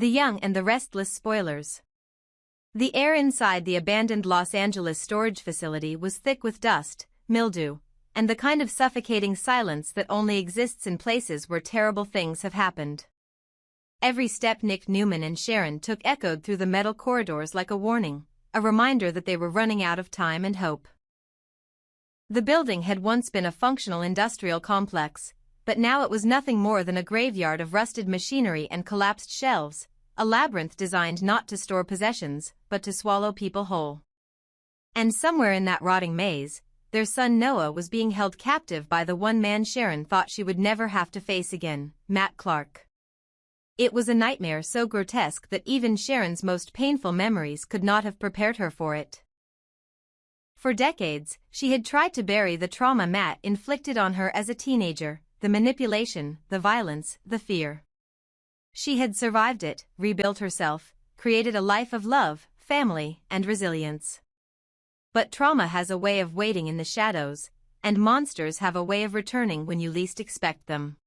The Young and the Restless spoilers. The air inside the abandoned Los Angeles storage facility was thick with dust, mildew, and the kind of suffocating silence that only exists in places where terrible things have happened. Every step Nick Newman and Sharon took echoed through the metal corridors like a warning, a reminder that they were running out of time and hope. The building had once been a functional industrial complex, but now it was nothing more than a graveyard of rusted machinery and collapsed shelves, a labyrinth designed not to store possessions, but to swallow people whole. And somewhere in that rotting maze, their son Noah was being held captive by the one man Sharon thought she would never have to face again, Matt Clark. It was a nightmare so grotesque that even Sharon's most painful memories could not have prepared her for it. For decades, she had tried to bury the trauma Matt inflicted on her as a teenager, the manipulation, the violence, the fear. She had survived it, rebuilt herself, created a life of love, family, and resilience. But trauma has a way of waiting in the shadows, and monsters have a way of returning when you least expect them.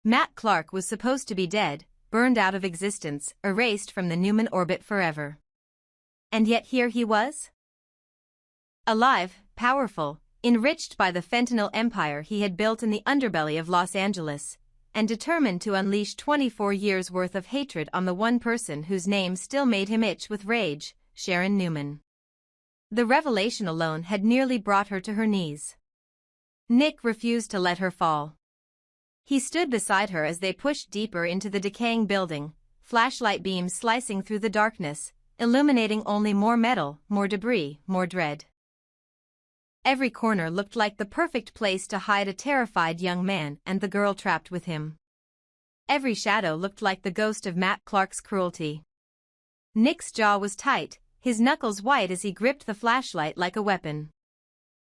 Matt Clark was supposed to be dead, burned out of existence, erased from the Newman orbit forever. And yet here he was? Alive, powerful, enriched by the fentanyl empire he had built in the underbelly of Los Angeles, and determined to unleash 24 years' worth of hatred on the one person whose name still made him itch with rage, Sharon Newman. The revelation alone had nearly brought her to her knees. Nick refused to let her fall. He stood beside her as they pushed deeper into the decaying building, flashlight beams slicing through the darkness, illuminating only more metal, more debris, more dread. Every corner looked like the perfect place to hide a terrified young man and the girl trapped with him. Every shadow looked like the ghost of Matt Clark's cruelty. Nick's jaw was tight, his knuckles white as he gripped the flashlight like a weapon.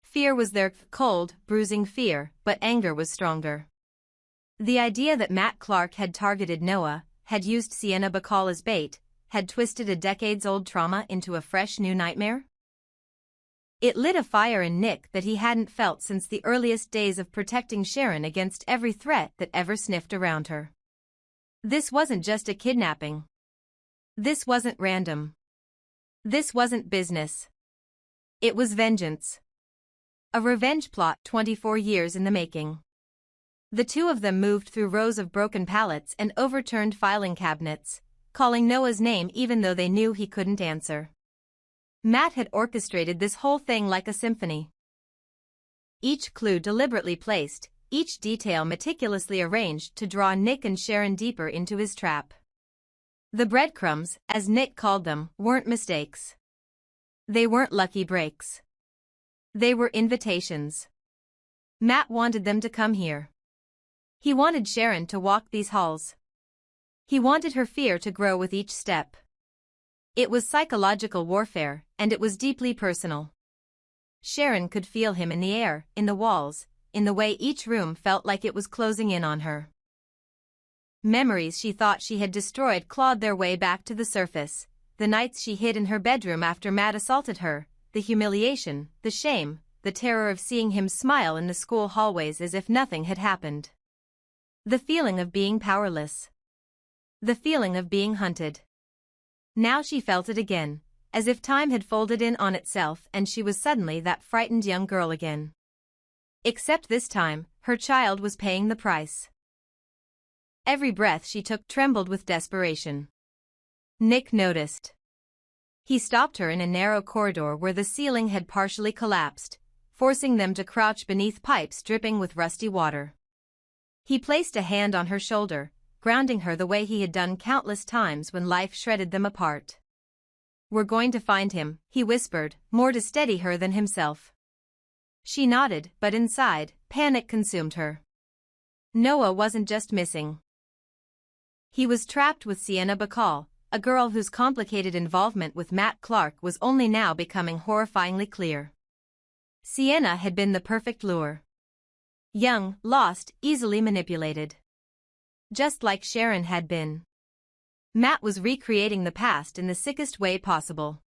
Fear was there, cold, bruising fear, but anger was stronger. The idea that Matt Clark had targeted Noah, had used Sienna Bacall as bait, had twisted a decades-old trauma into a fresh new nightmare? It lit a fire in Nick that he hadn't felt since the earliest days of protecting Sharon against every threat that ever sniffed around her. This wasn't just a kidnapping. This wasn't random. This wasn't business. It was vengeance. A revenge plot 24 years in the making. The two of them moved through rows of broken pallets and overturned filing cabinets, calling Noah's name even though they knew he couldn't answer. Matt had orchestrated this whole thing like a symphony. Each clue deliberately placed, each detail meticulously arranged to draw Nick and Sharon deeper into his trap. The breadcrumbs, as Nick called them, weren't mistakes. They weren't lucky breaks. They were invitations. Matt wanted them to come here. He wanted Sharon to walk these halls. He wanted her fear to grow with each step. It was psychological warfare, and it was deeply personal. Sharon could feel him in the air, in the walls, in the way each room felt like it was closing in on her. Memories she thought she had destroyed clawed their way back to the surface, the nights she hid in her bedroom after Matt assaulted her, the humiliation, the shame, the terror of seeing him smile in the school hallways as if nothing had happened. The feeling of being powerless. The feeling of being hunted. Now she felt it again, as if time had folded in on itself and she was suddenly that frightened young girl again. Except this time, her child was paying the price. Every breath she took trembled with desperation. Nick noticed. He stopped her in a narrow corridor where the ceiling had partially collapsed, forcing them to crouch beneath pipes dripping with rusty water. He placed a hand on her shoulder, grounding her the way he had done countless times when life shredded them apart. "We're going to find him," he whispered, more to steady her than himself. She nodded, but inside, panic consumed her. Noah wasn't just missing. He was trapped with Sienna Bacall, a girl whose complicated involvement with Matt Clark was only now becoming horrifyingly clear. Sienna had been the perfect lure. Young, lost, easily manipulated. Just like Sharon had been. Matt was recreating the past in the sickest way possible.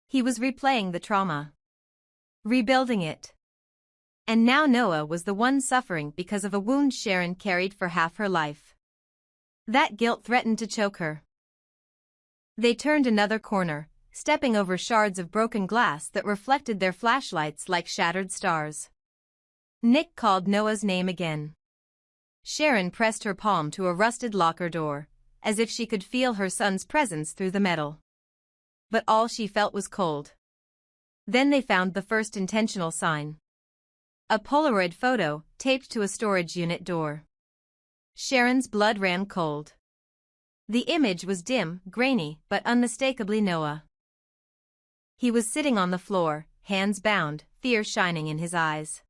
He was replaying the trauma. Rebuilding it. And now Noah was the one suffering because of a wound Sharon carried for half her life. That guilt threatened to choke her. They turned another corner, stepping over shards of broken glass that reflected their flashlights like shattered stars. Nick called Noah's name again. Sharon pressed her palm to a rusted locker door, as if she could feel her son's presence through the metal. But all she felt was cold. Then they found the first intentional sign. A Polaroid photo, taped to a storage unit door. Sharon's blood ran cold. The image was dim, grainy, but unmistakably Noah. He was sitting on the floor, hands bound, fear shining in his eyes.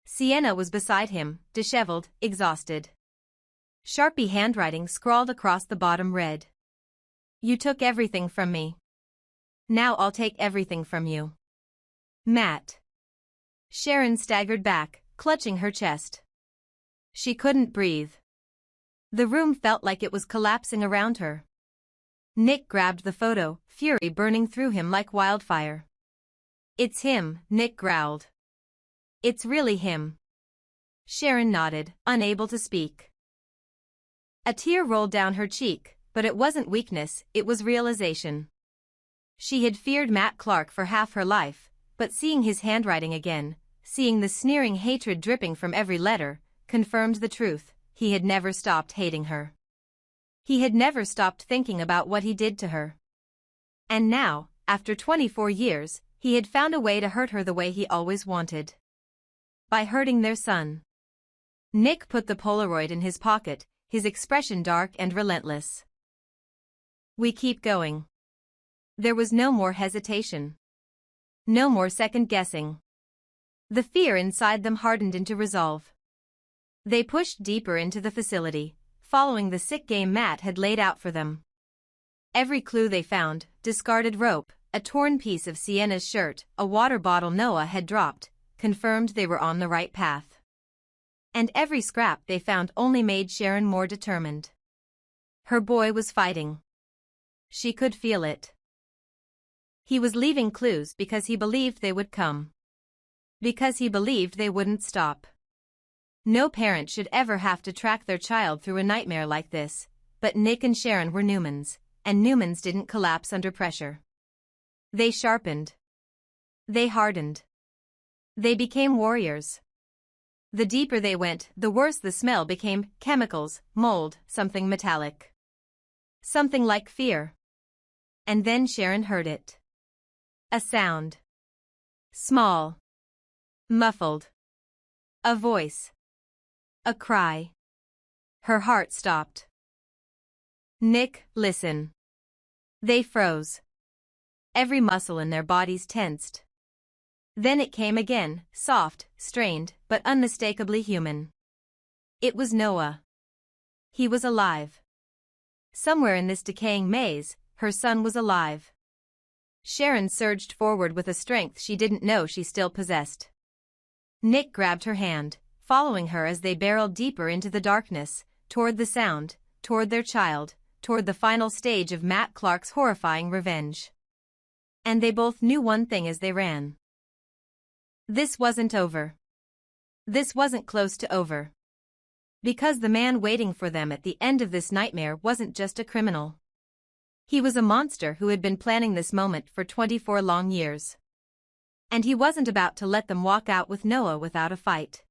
Sienna was beside him, disheveled, exhausted. Sharpie handwriting scrawled across the bottom read. "You took everything from me. Now I'll take everything from you. Matt." Sharon staggered back, clutching her chest. She couldn't breathe. The room felt like it was collapsing around her. Nick grabbed the photo, fury burning through him like wildfire. "It's him," Nick growled. "It's really him." Sharon nodded, unable to speak. A tear rolled down her cheek, but it wasn't weakness, it was realization. She had feared Matt Clark for half her life, but seeing his handwriting again, seeing the sneering hatred dripping from every letter, confirmed the truth: he had never stopped hating her. He had never stopped thinking about what he did to her. And now, after 24 years, he had found a way to hurt her the way he always wanted. By hurting their son. Nick put the Polaroid in his pocket, his expression dark and relentless. "We keep going." There was no more hesitation. No more second-guessing. The fear inside them hardened into resolve. They pushed deeper into the facility, following the sick game Matt had laid out for them. Every clue they found, discarded rope, a torn piece of Sienna's shirt, a water bottle Noah had dropped, confirmed they were on the right path. And every scrap they found only made Sharon more determined. Her boy was fighting. She could feel it. He was leaving clues because he believed they would come. Because he believed they wouldn't stop. No parent should ever have to track their child through a nightmare like this, but Nick and Sharon were Newmans, and Newmans didn't collapse under pressure. They sharpened. They hardened. They became warriors. The deeper they went, the worse the smell became: chemicals, mold, something metallic. Something like fear. And then Sharon heard it. A sound. Small. Muffled. A voice. A cry. Her heart stopped. "Nick, listen." They froze. Every muscle in their bodies tensed. Then it came again, soft, strained, but unmistakably human. It was Noah. He was alive. Somewhere in this decaying maze, her son was alive. Sharon surged forward with a strength she didn't know she still possessed. Nick grabbed her hand, following her as they barreled deeper into the darkness, toward the sound, toward their child, toward the final stage of Matt Clark's horrifying revenge. And they both knew one thing as they ran. This wasn't over. This wasn't close to over. Because the man waiting for them at the end of this nightmare wasn't just a criminal. He was a monster who had been planning this moment for 24 long years. And he wasn't about to let them walk out with Noah without a fight.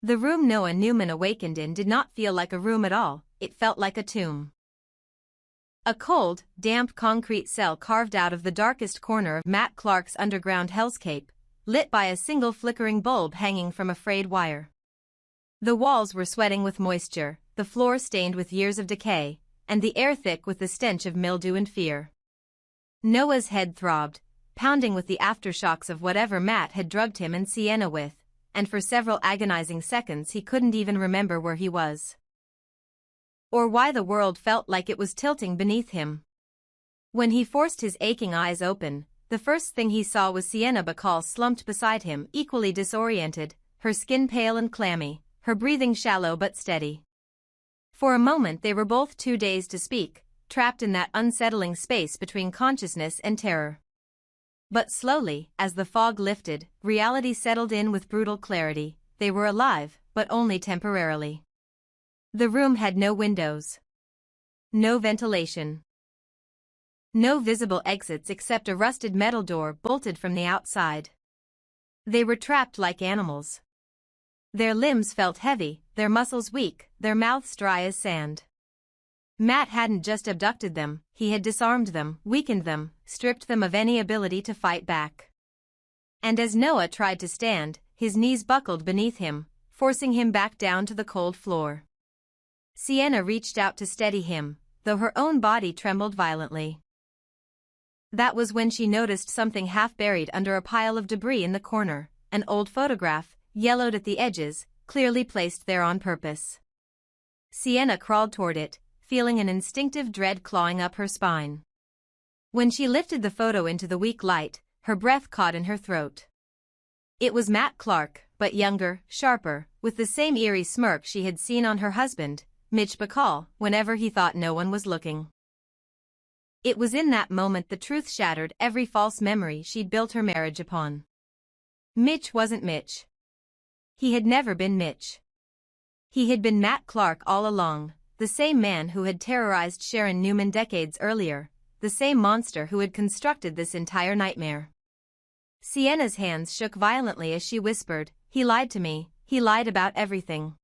The room Noah Newman awakened in did not feel like a room at all, it felt like a tomb. A cold, damp concrete cell carved out of the darkest corner of Matt Clark's underground hellscape, lit by a single flickering bulb hanging from a frayed wire. The walls were sweating with moisture, the floor stained with years of decay, and the air thick with the stench of mildew and fear. Noah's head throbbed, pounding with the aftershocks of whatever Matt had drugged him and Sienna with, and for several agonizing seconds he couldn't even remember where he was. Or why the world felt like it was tilting beneath him. When he forced his aching eyes open, the first thing he saw was Sienna Bacall slumped beside him, equally disoriented, her skin pale and clammy, her breathing shallow but steady. For a moment they were both too dazed to speak, trapped in that unsettling space between consciousness and terror. But slowly, as the fog lifted, reality settled in with brutal clarity. They were alive, but only temporarily. The room had no windows. No ventilation. No visible exits except a rusted metal door bolted from the outside. They were trapped like animals. Their limbs felt heavy, their muscles weak, their mouths dry as sand. Matt hadn't just abducted them, he had disarmed them, weakened them, stripped them of any ability to fight back. And as Noah tried to stand, his knees buckled beneath him, forcing him back down to the cold floor. Sienna reached out to steady him, though her own body trembled violently. That was when she noticed something half buried under a pile of debris in the corner, an old photograph, yellowed at the edges, clearly placed there on purpose. Sienna crawled toward it, feeling an instinctive dread clawing up her spine. When she lifted the photo into the weak light, her breath caught in her throat. It was Matt Clark, but younger, sharper, with the same eerie smirk she had seen on her husband, Mitch Bacall, whenever he thought no one was looking. It was in that moment the truth shattered every false memory she'd built her marriage upon. Mitch wasn't Mitch. He had never been Mitch. He had been Matt Clark all along, the same man who had terrorized Sharon Newman decades earlier, the same monster who had constructed this entire nightmare. Sienna's hands shook violently as she whispered, "He lied to me, he lied about everything."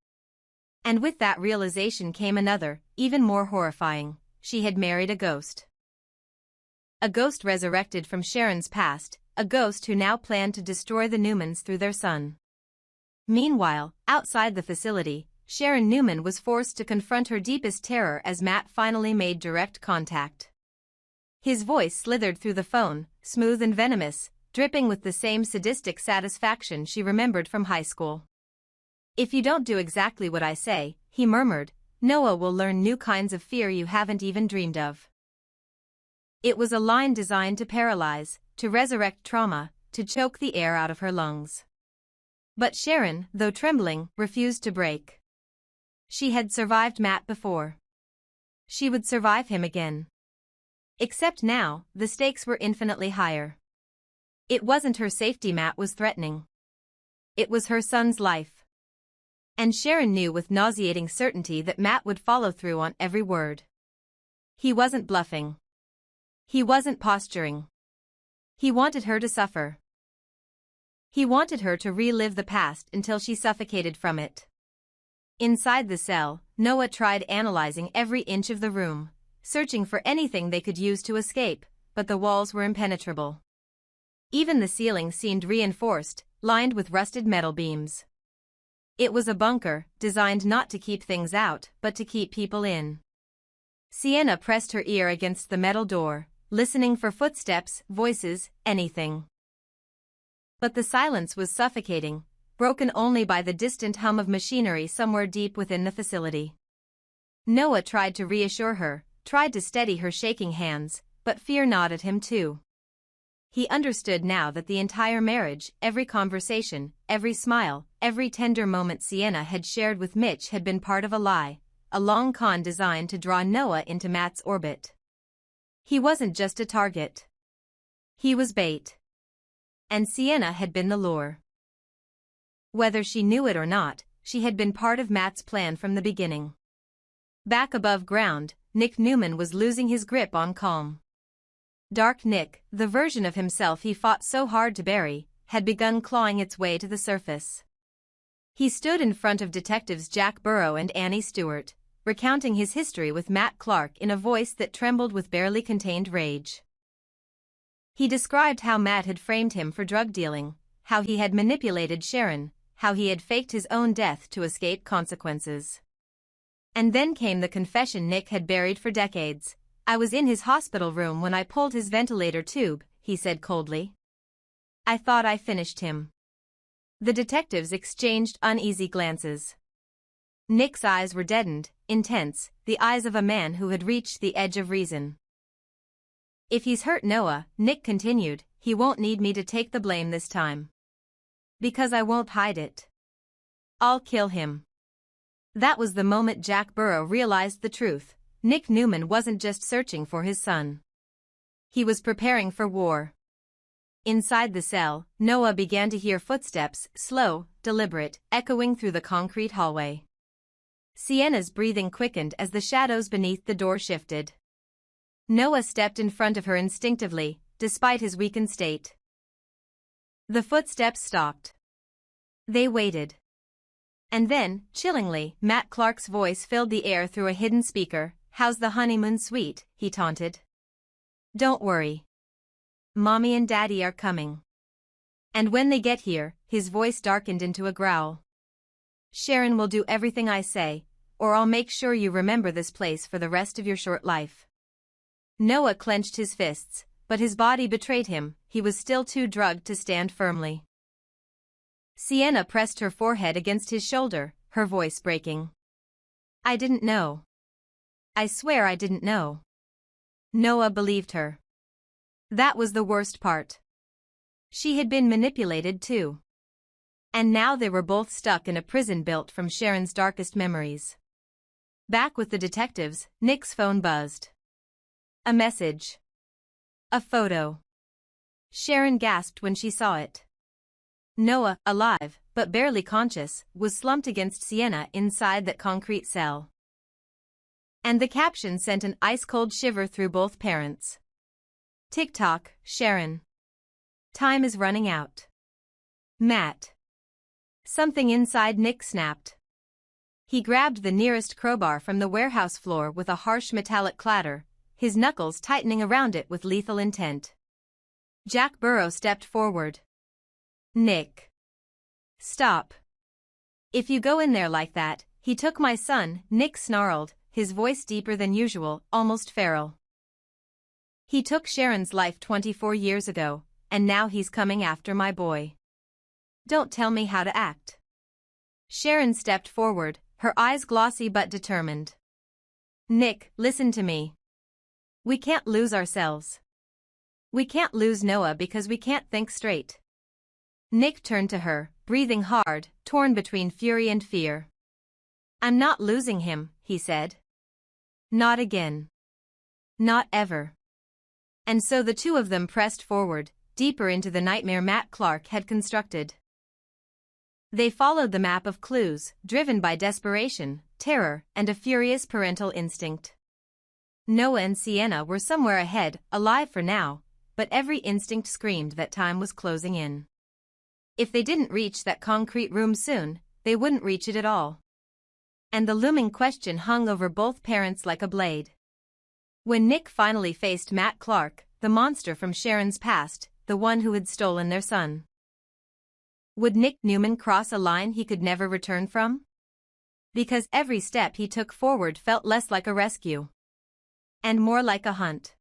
And with that realization came another, even more horrifying: she had married a ghost. A ghost resurrected from Sharon's past, a ghost who now planned to destroy the Newmans through their son. Meanwhile, outside the facility, Sharon Newman was forced to confront her deepest terror as Matt finally made direct contact. His voice slithered through the phone, smooth and venomous, dripping with the same sadistic satisfaction she remembered from high school. "If you don't do exactly what I say," he murmured, "Noah will learn new kinds of fear you haven't even dreamed of." It was a line designed to paralyze, to resurrect trauma, to choke the air out of her lungs. But Sharon, though trembling, refused to break. She had survived Matt before. She would survive him again. Except now, the stakes were infinitely higher. It wasn't her safety Matt was threatening. It was her son's life. And Sharon knew with nauseating certainty that Matt would follow through on every word. He wasn't bluffing. He wasn't posturing. He wanted her to suffer. He wanted her to relive the past until she suffocated from it. Inside the cell, Noah tried analyzing every inch of the room, searching for anything they could use to escape, but the walls were impenetrable. Even the ceiling seemed reinforced, lined with rusted metal beams. It was a bunker, designed not to keep things out, but to keep people in. Sienna pressed her ear against the metal door, listening for footsteps, voices, anything. But the silence was suffocating, broken only by the distant hum of machinery somewhere deep within the facility. Noah tried to reassure her, tried to steady her shaking hands, but fear gnawed at him too. He understood now that the entire marriage, every conversation, every smile, every tender moment Sienna had shared with Mitch had been part of a lie, a long con designed to draw Noah into Matt's orbit. He wasn't just a target. He was bait. And Sienna had been the lure. Whether she knew it or not, she had been part of Matt's plan from the beginning. Back above ground, Nick Newman was losing his grip on calm. Dark Nick, the version of himself he fought so hard to bury, had begun clawing its way to the surface. He stood in front of detectives Jack Burrow and Annie Stewart, recounting his history with Matt Clark in a voice that trembled with barely contained rage. He described how Matt had framed him for drug dealing, how he had manipulated Sharon, how he had faked his own death to escape consequences. And then came the confession Nick had buried for decades. "I was in his hospital room when I pulled his ventilator tube," he said coldly. "I thought I finished him." The detectives exchanged uneasy glances. Nick's eyes were deadened, intense, the eyes of a man who had reached the edge of reason. "If he's hurt Noah," Nick continued, "he won't need me to take the blame this time. Because I won't hide it. I'll kill him." That was the moment Jack Burrow realized the truth. Nick Newman wasn't just searching for his son. He was preparing for war. Inside the cell, Noah began to hear footsteps, slow, deliberate, echoing through the concrete hallway. Sienna's breathing quickened as the shadows beneath the door shifted. Noah stepped in front of her instinctively, despite his weakened state. The footsteps stopped. They waited. And then, chillingly, Matt Clark's voice filled the air through a hidden speaker. "How's the honeymoon suite?" he taunted. "Don't worry. Mommy and Daddy are coming. And when they get here," his voice darkened into a growl, "Sharon will do everything I say, or I'll make sure you remember this place for the rest of your short life." Noah clenched his fists, but his body betrayed him. He was still too drugged to stand firmly. Sienna pressed her forehead against his shoulder, her voice breaking. "I didn't know. I swear I didn't know." Noah believed her. That was the worst part. She had been manipulated too. And now they were both stuck in a prison built from Sharon's darkest memories. Back with the detectives, Nick's phone buzzed. A message. A photo. Sharon gasped when she saw it. Noah, alive, but barely conscious, was slumped against Sienna inside that concrete cell. And the caption sent an ice-cold shiver through both parents. "Tick-tock, Sharon. Time is running out." "Matt." Something inside Nick snapped. He grabbed the nearest crowbar from the warehouse floor with a harsh metallic clatter, his knuckles tightening around it with lethal intent. Jack Burrow stepped forward. "Nick. Stop. If you go in there like that, he took my son," Nick snarled, his voice deeper than usual, almost feral. "He took Sharon's life 24 years ago, and now he's coming after my boy. Don't tell me how to act." Sharon stepped forward, her eyes glossy but determined. "Nick, listen to me. We can't lose ourselves. We can't lose Noah because we can't think straight." Nick turned to her, breathing hard, torn between fury and fear. "I'm not losing him," he said. "Not again. Not ever." And so the two of them pressed forward, deeper into the nightmare Matt Clark had constructed. They followed the map of clues, driven by desperation, terror, and a furious parental instinct. Noah and Sienna were somewhere ahead, alive for now, but every instinct screamed that time was closing in. If they didn't reach that concrete room soon, they wouldn't reach it at all. And the looming question hung over both parents like a blade. When Nick finally faced Matt Clark, the monster from Sharon's past, the one who had stolen their son, would Nick Newman cross a line he could never return from? Because every step he took forward felt less like a rescue and more like a hunt.